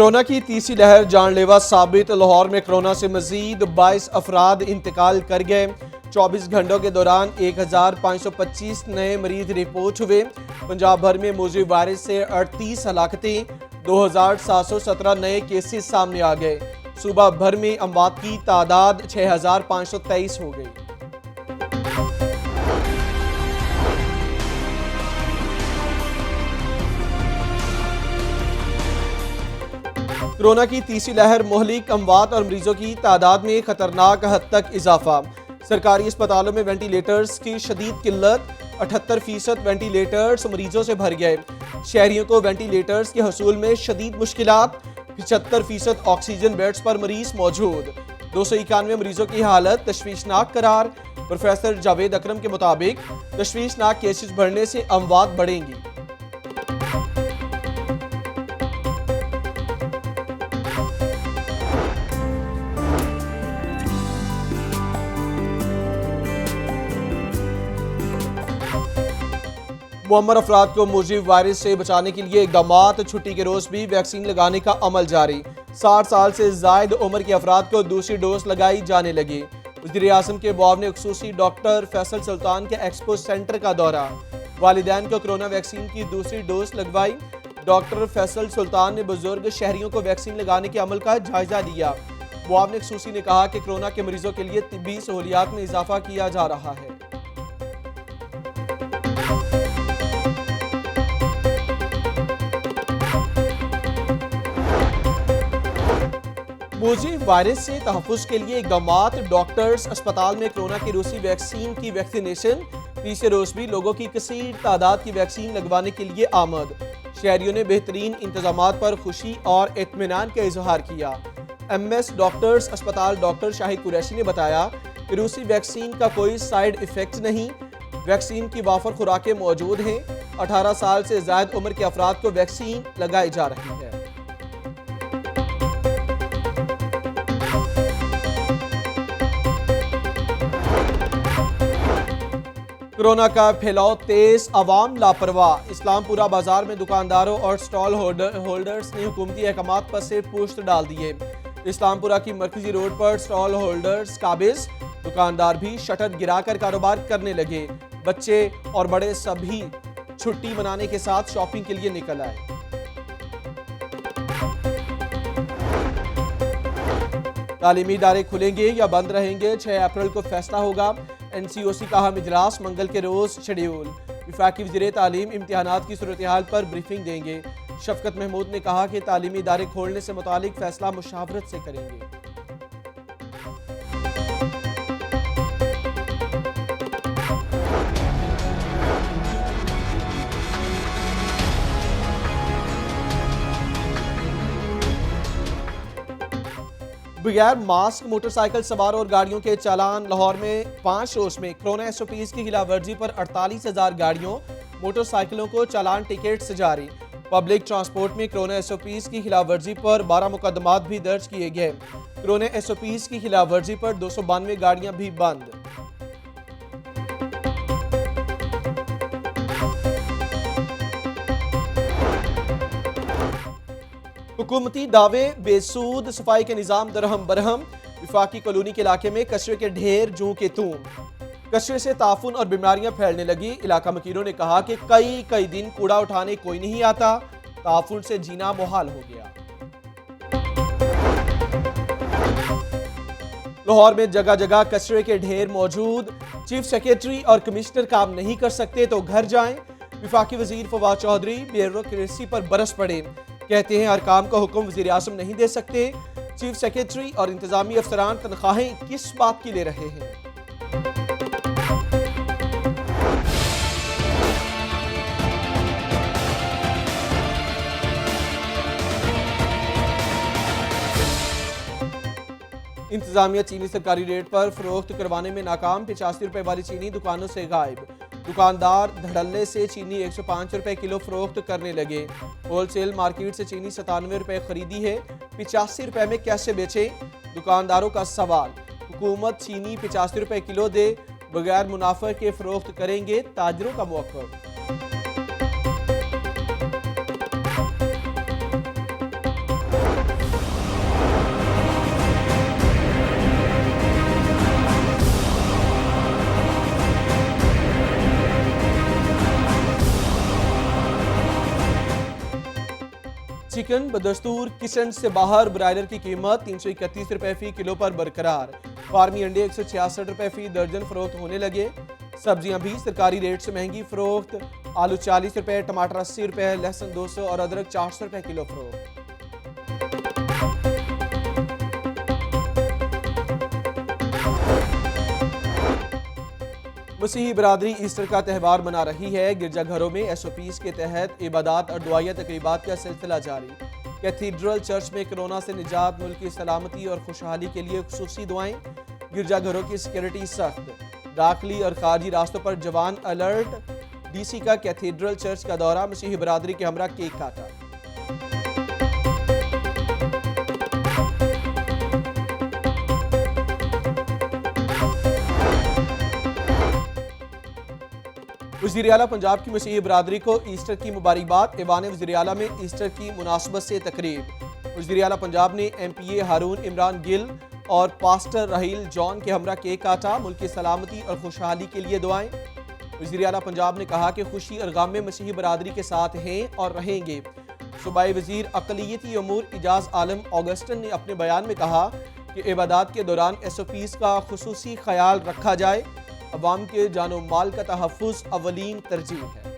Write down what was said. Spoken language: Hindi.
कोरोना की तीसरी लहर जानलेवा साबित। लाहौर में कोरोना से मजीद 22 अफराद इंतकाल कर गए। 24 घंटों के दौरान 1525 नए मरीज रिपोर्ट हुए। पंजाब भर में मौजूद वायरस से 38 हलाकतें, 2717 नए केसेस सामने आ गए। सूबा भर में अमवात की तादाद 6523 हो गई। कोरोना की तीसरी लहर मोहलिक, अमवात और मरीजों की तादाद में खतरनाक हद तक इजाफा। सरकारी अस्पतालों में वेंटिलेटर्स की शदीद किल्लत। 78% वेंटिलेटर्स मरीजों से भर गए। शहरियों को वेंटिलेटर्स के हसूल में शदीद मुश्किलात। 75% ऑक्सीजन बेड्स पर मरीज मौजूद। 291 मरीजों की हालत तशवीशनाक करार। प्रोफेसर जावेद अकरम के मुताबिक तशवीशनाक केसेस बढ़ने से अमवात बढ़ेंगी। मुअम्मर अफराद को मौजूद वायरस से बचाने के लिए इक़दामात। छुट्टी के रोज भी वैक्सीन लगाने का अमल जारी। 60 साल से जायद उम्र के अफराद को दूसरी डोज लगाई जाने लगी। वज़ीर-ए-आज़म के मुआविन ख़ुसूसी डॉक्टर फैसल सुल्तान के एक्सपो सेंटर का दौरा। वालिदैन को कोरोना वैक्सीन की दूसरी डोज लगवाई। डॉक्टर फैसल सुल्तान ने बुजुर्ग शहरियों को वैक्सीन लगाने के अमल का जायजा लिया। मुआविन ख़ुसूसी ने कहा कि कोरोना के मरीजों के लिए तिब्बी सहूलियात में इजाफा किया जा रहा है। मौजूद वायरस से तहफ़्फ़ुज़ के लिए इक़दामात। डॉक्टर्स अस्पताल में कोरोना की रूसी वैक्सीन की वैक्सीनेशन। तीसरे रोज भी लोगों की कसीर तादाद की वैक्सीन लगवाने के लिए आमद। शहरियों ने बेहतरीन इंतजामात पर खुशी और इत्मीनान का इजहार किया। MS डॉक्टर्स अस्पताल डॉक्टर शाहिद कुरैशी ने बताया कि रूसी वैक्सीन का कोई साइड इफेक्ट नहीं। वैक्सीन की वाफर खुराकें मौजूद हैं। 18 साल से ज़ायद उम्र के अफराद को वैक्सीन लगाई जा रही है। कोरोना का फैलाव तेज, अवाम लापरवाह। इस्लामपुरा बाजार में दुकानदारों और स्टॉल होल्डर्स ने हुकूमती अहकामात पर से पुश्त डाल दिए। इस्लामपुरा की मरकजी रोड पर स्टॉल होल्डर्स काबिज। दुकानदार भी शटर गिराकर कारोबार करने लगे। बच्चे और बड़े सभी छुट्टी मनाने के साथ शॉपिंग के लिए निकल आए। तालीमी इदारे खुलेंगे या बंद रहेंगे, 6 अप्रैल को फैसला होगा। NCOC का अहम इजलास मंगल के रोज शेड्यूल। वफाकी वज़ीर तालीम इम्तिहानात की सूरत हाल पर ब्रीफिंग देंगे। शफकत महमूद ने कहा कि तालीमी इदारे खोलने से मुतालिक फैसला मुशावरत से करेंगे। बगैर मास्क मोटरसाइकिल सवार और गाड़ियों के चालान। लाहौर में 5 रोज में कोरोना SOPs की खिलाफवर्जी पर 48,000 गाड़ियों मोटरसाइकिलों को चालान टिकट जारी। पब्लिक ट्रांसपोर्ट में कोरोना SOPs की खिलाफवर्जी पर 12 मुकदमात भी दर्ज किए गए। कोरोना SOPs की खिलाफवर्जी पर 292 गाड़ियां भी बंद। हुकूमती दावे बेसूद, सफाई के निज़ाम दरहम बरहम। विफाकी कॉलोनी के इलाके में कचरे के ढेर जूं के तूं। कचरे से ताफुन और बीमारियां फैलने लगी। इलाका मकीरों ने कहा कि कई दिन कूड़ा उठाने कोई नहीं आता। ताफुन से जीना मुहाल हो गया। लाहौर में जगह जगह कचरे के ढेर मौजूद। चीफ सेक्रेटरी और कमिश्नर काम नहीं कर सकते तो घर जाएं। विफाकी वजीर फवाद चौधरी ब्यूरोक्रेसी पर बरस पड़े। कहते हैं हर काम का हुक्म वज़ीर-ए-आज़म नहीं दे सकते। चीफ सेक्रेटरी और इंतजामी अफसरान तनख्वाहें किस बात की ले रहे हैं? इंतजामिया चीनी सरकारी रेट पर फरोख्त करवाने में नाकाम। 85 रुपए वाली चीनी दुकानों से गायब। दुकानदार धड़ल्ले से चीनी 105 रुपए किलो फरोख्त करने लगे। होलसेल मार्केट से चीनी 97 रुपए खरीदी है। 85 रुपए में कैसे बेचे? दुकानदारों का सवाल। हुकूमत चीनी 85 रुपए किलो दे, बगैर मुनाफे के फरोख्त करेंगे, ताजरों का मौक़िफ़। चिकन बदस्तूर किचन से बाहर ब्रायलर की कीमत 331 रुपए फी किलो पर बरकरार। फार्मी अंडे 166 रुपए फी दर्जन फरोख्त होने लगे। सब्जियां भी सरकारी रेट से महंगी फरोख्त। आलू 40 रुपए, टमाटर 80 रुपए, लहसुन 200 और अदरक 400 रुपए किलो फरोख्त। मसीही बरादरी ईस्टर का त्यौहार मना रही है। गिरजाघरों में SOPs के तहत इबादत और दुआया तकरीबात का सिलसिला जारी। कैथीड्रल चर्च में कोरोना से निजात, मुल्क की सलामती और खुशहाली के लिए खुसूसी दुआएं। गिरजाघरों की सिक्योरिटी सख्त। दाखिली और खारजी रास्तों पर जवान अलर्ट। DC का कैथीड्रल चर्च का दौरा, मसीही बरादरी के हमरा केक काटा। वज़ीर आला पंजाब की मसीही बरादरी को ईस्टर की मुबारकबाद। ऐवान वज़ीर आला में ईस्टर की मुनासबत से तकरीब। वज़ीर आला पंजाब ने MPA हारून इमरान गिल और पास्टर राहील जॉन के हमरा केक काटा। मुल्क की सलामती और खुशहाली के लिए दुआएं। वज़ीर आला पंजाब ने कहा कि खुशी और गम में मसीही बरादरी के साथ हैं और रहेंगे। सूबाई वज़ीर अक़लियती उमूर इजाज़ आलम ऑगस्टन ने अपने बयान में कहा कि इबादत के दौरान SOPs का खुसूसी ख्याल रखा जाए। अवाम के जानो माल का तहफ़्फ़ुज़ अवलीन तरजीह है।